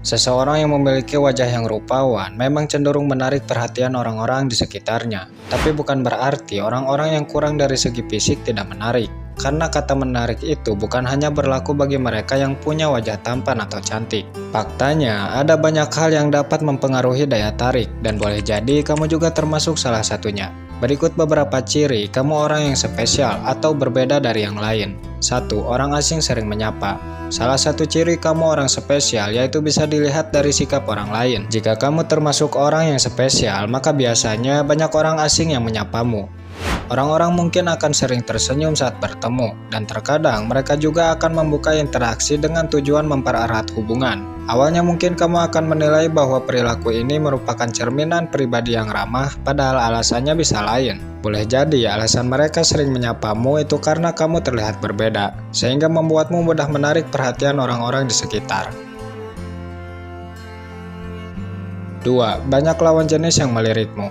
Seseorang yang memiliki wajah yang rupawan memang cenderung menarik perhatian orang-orang di sekitarnya. Tapi bukan berarti orang-orang yang kurang dari segi fisik tidak menarik. Karena kata menarik itu bukan hanya berlaku bagi mereka yang punya wajah tampan atau cantik. Faktanya, ada banyak hal yang dapat mempengaruhi daya tarik, dan boleh jadi kamu juga termasuk salah satunya. Berikut beberapa ciri kamu orang yang spesial atau berbeda dari yang lain. 1. Orang asing sering menyapa. Salah satu ciri kamu orang spesial yaitu bisa dilihat dari sikap orang lain. Jika kamu termasuk orang yang spesial, maka biasanya banyak orang asing yang menyapamu. Orang-orang mungkin akan sering tersenyum saat bertemu, dan terkadang mereka juga akan membuka interaksi dengan tujuan mempererat hubungan. Awalnya mungkin kamu akan menilai bahwa perilaku ini merupakan cerminan pribadi yang ramah, padahal alasannya bisa lain. Boleh jadi alasan mereka sering menyapamu itu karena kamu terlihat berbeda, sehingga membuatmu mudah menarik perhatian orang-orang di sekitar. 2. Banyak lawan jenis yang melirikmu.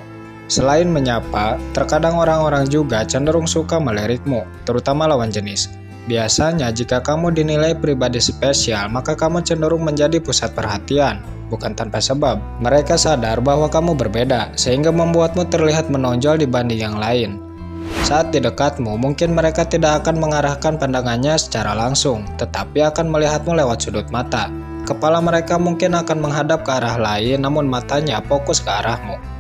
Selain menyapa, terkadang orang-orang juga cenderung suka melirikmu, terutama lawan jenis. Biasanya jika kamu dinilai pribadi spesial, maka kamu cenderung menjadi pusat perhatian, bukan tanpa sebab. Mereka sadar bahwa kamu berbeda, sehingga membuatmu terlihat menonjol dibanding yang lain. Saat di dekatmu, mungkin mereka tidak akan mengarahkan pandangannya secara langsung, tetapi akan melihatmu lewat sudut mata. Kepala mereka mungkin akan menghadap ke arah lain, namun matanya fokus ke arahmu.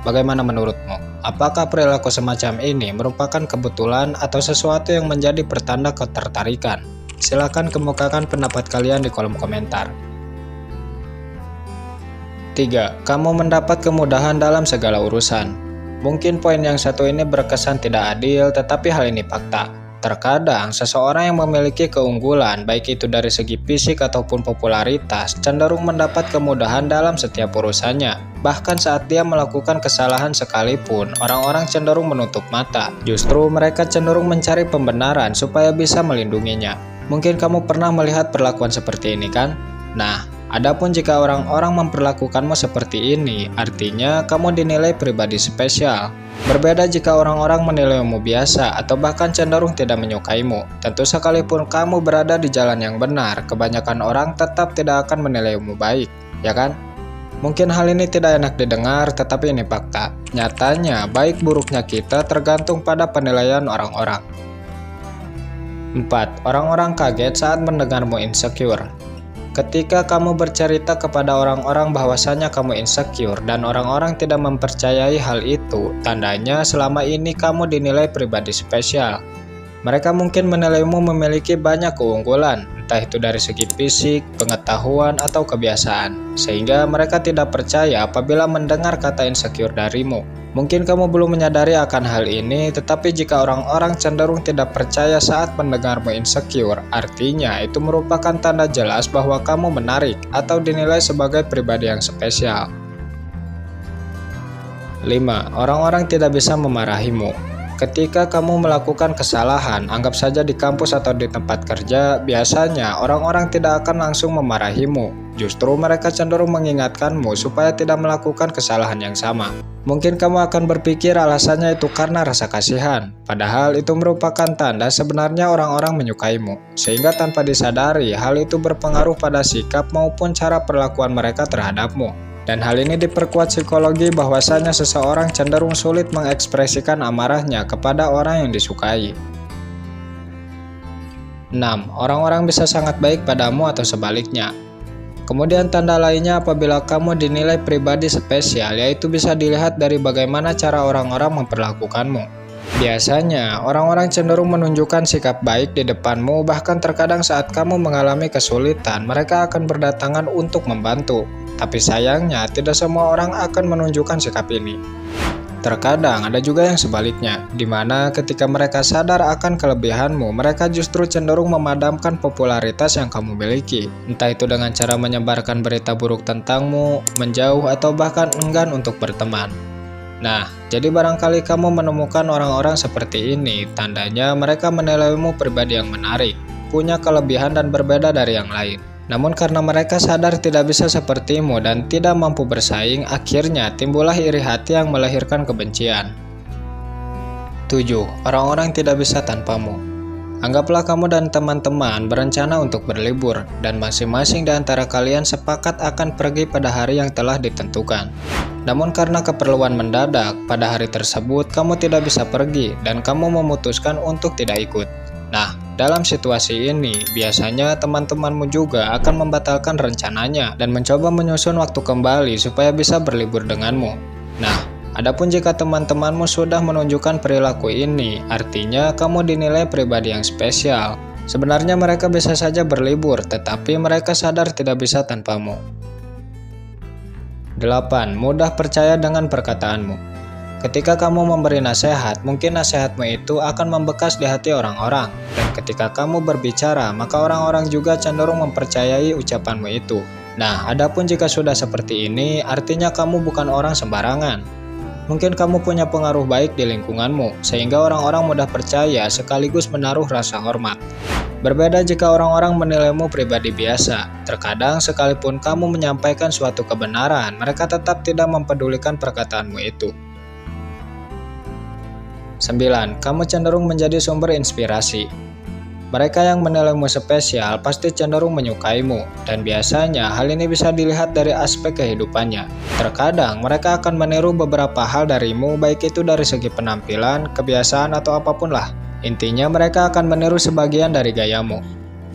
Bagaimana menurutmu? Apakah perilaku semacam ini merupakan kebetulan atau sesuatu yang menjadi pertanda ketertarikan? Silakan kemukakan pendapat kalian di kolom komentar. 3. Kamu mendapat kemudahan dalam segala urusan. Mungkin poin yang satu ini berkesan tidak adil, tetapi hal ini fakta. Terkadang, seseorang yang memiliki keunggulan, baik itu dari segi fisik ataupun popularitas, cenderung mendapat kemudahan dalam setiap urusannya. Bahkan saat dia melakukan kesalahan sekalipun, orang-orang cenderung menutup mata. Justru mereka cenderung mencari pembenaran supaya bisa melindunginya. Mungkin kamu pernah melihat perlakuan seperti ini kan? Nah, adapun jika orang-orang memperlakukanmu seperti ini, artinya kamu dinilai pribadi spesial. Berbeda jika orang-orang menilaimu biasa atau bahkan cenderung tidak menyukaimu. Tentu sekalipun kamu berada di jalan yang benar, kebanyakan orang tetap tidak akan menilaimu baik, ya kan? Mungkin hal ini tidak enak didengar, tetapi ini fakta. Nyatanya, baik buruknya kita tergantung pada penilaian orang-orang. 4. Orang-orang kaget saat mendengarmu insecure. Ketika kamu bercerita kepada orang-orang bahwasanya kamu insecure dan orang-orang tidak mempercayai hal itu, tandanya selama ini kamu dinilai pribadi spesial. Mereka mungkin menilaimu memiliki banyak keunggulan, entah itu dari segi fisik, pengetahuan, atau kebiasaan, sehingga mereka tidak percaya apabila mendengar kata insecure darimu. Mungkin kamu belum menyadari akan hal ini, tetapi jika orang-orang cenderung tidak percaya saat mendengarmu insecure, artinya itu merupakan tanda jelas bahwa kamu menarik atau dinilai sebagai pribadi yang spesial. 5. Orang-orang tidak bisa memarahimu. Ketika kamu melakukan kesalahan, anggap saja di kampus atau di tempat kerja, biasanya orang-orang tidak akan langsung memarahimu. Justru mereka cenderung mengingatkanmu supaya tidak melakukan kesalahan yang sama. Mungkin kamu akan berpikir alasannya itu karena rasa kasihan, padahal itu merupakan tanda sebenarnya orang-orang menyukaimu. Sehingga tanpa disadari, hal itu berpengaruh pada sikap maupun cara perlakuan mereka terhadapmu. Dan hal ini diperkuat psikologi bahwasanya seseorang cenderung sulit mengekspresikan amarahnya kepada orang yang disukai. 6. Orang-orang bisa sangat baik padamu atau sebaliknya. Kemudian tanda lainnya apabila kamu dinilai pribadi spesial, yaitu bisa dilihat dari bagaimana cara orang-orang memperlakukanmu. Biasanya, orang-orang cenderung menunjukkan sikap baik di depanmu, bahkan terkadang saat kamu mengalami kesulitan, mereka akan berdatangan untuk membantu. Tapi sayangnya, tidak semua orang akan menunjukkan sikap ini. Terkadang ada juga yang sebaliknya, di mana ketika mereka sadar akan kelebihanmu, mereka justru cenderung memadamkan popularitas yang kamu miliki. Entah itu dengan cara menyebarkan berita buruk tentangmu, menjauh, atau bahkan enggan untuk berteman. Nah, jadi barangkali kamu menemukan orang-orang seperti ini, tandanya mereka menilaimu pribadi yang menarik, punya kelebihan dan berbeda dari yang lain. Namun karena mereka sadar tidak bisa sepertimu dan tidak mampu bersaing, akhirnya timbullah iri hati yang melahirkan kebencian. 7. Orang-orang tidak bisa tanpamu. Anggaplah kamu dan teman-teman berencana untuk berlibur, dan masing-masing di antara kalian sepakat akan pergi pada hari yang telah ditentukan. Namun karena keperluan mendadak, pada hari tersebut kamu tidak bisa pergi dan kamu memutuskan untuk tidak ikut. Nah, dalam situasi ini, biasanya teman-temanmu juga akan membatalkan rencananya dan mencoba menyusun waktu kembali supaya bisa berlibur denganmu. Nah, adapun jika teman-temanmu sudah menunjukkan perilaku ini, artinya kamu dinilai pribadi yang spesial. Sebenarnya mereka bisa saja berlibur, tetapi mereka sadar tidak bisa tanpamu. 8. Mudah percaya dengan perkataanmu. Ketika kamu memberi nasihat, mungkin nasihatmu itu akan membekas di hati orang-orang. Dan ketika kamu berbicara, maka orang-orang juga cenderung mempercayai ucapanmu itu. Nah, adapun jika sudah seperti ini, artinya kamu bukan orang sembarangan. Mungkin kamu punya pengaruh baik di lingkunganmu, sehingga orang-orang mudah percaya sekaligus menaruh rasa hormat. Berbeda jika orang-orang menilaimu pribadi biasa. Terkadang sekalipun kamu menyampaikan suatu kebenaran, mereka tetap tidak mempedulikan perkataanmu itu. 9. Kamu cenderung menjadi sumber inspirasi. Mereka yang menilaimu spesial pasti cenderung menyukaimu, dan biasanya hal ini bisa dilihat dari aspek kehidupannya. Terkadang mereka akan meniru beberapa hal darimu, baik itu dari segi penampilan, kebiasaan, atau apapun lah. Intinya mereka akan meniru sebagian dari gayamu.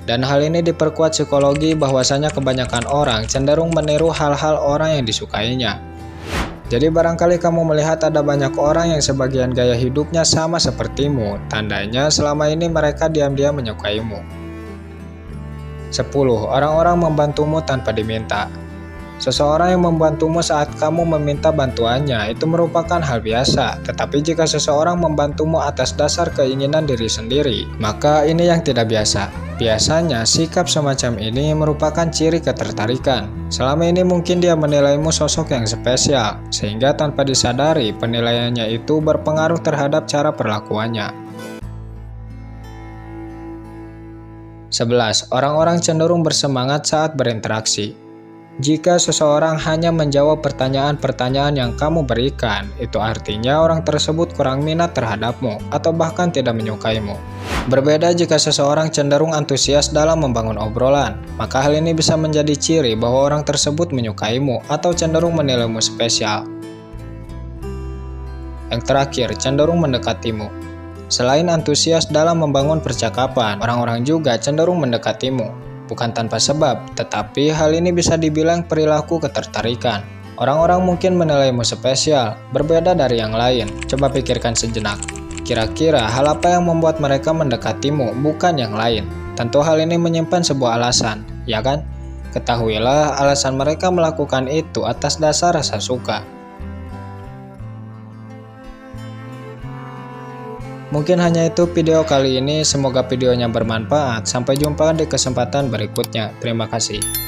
Dan hal ini diperkuat psikologi bahwasanya kebanyakan orang cenderung meniru hal-hal orang yang disukainya. Jadi barangkali kamu melihat ada banyak orang yang sebagian gaya hidupnya sama sepertimu, tandanya selama ini mereka diam-diam menyukaimu. 10. Orang-orang membantumu tanpa diminta. Seseorang yang membantumu saat kamu meminta bantuannya itu merupakan hal biasa, tetapi jika seseorang membantumu atas dasar keinginan diri sendiri, maka ini yang tidak biasa. Biasanya sikap semacam ini merupakan ciri ketertarikan. Selama ini mungkin dia menilaimu sosok yang spesial, sehingga tanpa disadari penilaiannya itu berpengaruh terhadap cara perlakuannya. 11. Orang-orang cenderung bersemangat saat berinteraksi. Jika seseorang hanya menjawab pertanyaan-pertanyaan yang kamu berikan, itu artinya orang tersebut kurang minat terhadapmu atau bahkan tidak menyukaimu. Berbeda jika seseorang cenderung antusias dalam membangun obrolan, maka hal ini bisa menjadi ciri bahwa orang tersebut menyukaimu atau cenderung menilaimu spesial. Yang terakhir, cenderung mendekatimu. Selain antusias dalam membangun percakapan, orang-orang juga cenderung mendekatimu. Bukan tanpa sebab, tetapi hal ini bisa dibilang perilaku ketertarikan. Orang-orang mungkin menilaimu spesial, berbeda dari yang lain. Coba pikirkan sejenak. Kira-kira hal apa yang membuat mereka mendekatimu, bukan yang lain? Tentu hal ini menyimpan sebuah alasan, ya kan? Ketahuilah alasan mereka melakukan itu atas dasar rasa suka. Mungkin hanya itu video kali ini, semoga videonya bermanfaat. Sampai jumpa di kesempatan berikutnya. Terima kasih.